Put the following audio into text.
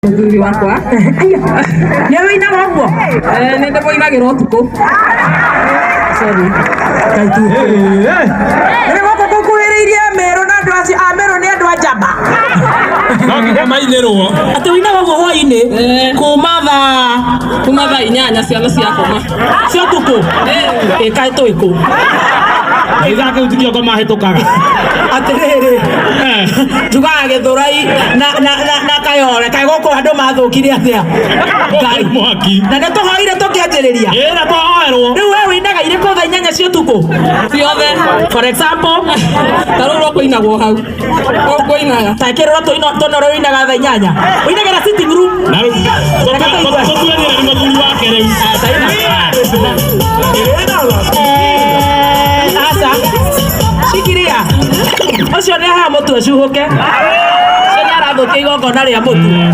Muthuri wakwa. Nĩ wĩinaga ũguo? Nĩ ndĩmũinagĩra ũtukũ. Sorry. Nĩ gũkũ gũkuhĩrĩirie Meru na andũ acio a Meru nĩ andũ a njamba. No nginya mainĩrwo. Atĩ wĩinaga ũguo hwaĩ-inĩ kuma thaa 8 ciana ciakoma. cia ũtukũ. Kaĩ tũĩ kũ? Ithaa kĩu ti kĩongo mahĩtũkaga. Atĩrĩrĩ, njugaga Gĩthũrai na Kayole, kaĩ gũkũ andũ mathũkire atĩa? Mwaki. Na nĩ tũhoire tũkĩanjĩrĩria. Ĩra twahoerwo. Rĩu we wĩinaga irĩkũ thaa 8 cia ũtukũ? Ciothe. For example, Ta rĩu ũkũinagwo hau. Ũkũinaga. ta kĩrĩro tũnoro wĩinaga thaa 8. Wĩinagĩra sitting room. Na rĩu tũtuanĩra nĩ mũthuri wake rĩu. Aca, cikiria. Ũcio nĩ aha mũtu ũcuhũke. Ũcio nĩ arathũkia igongona rĩa mũtu.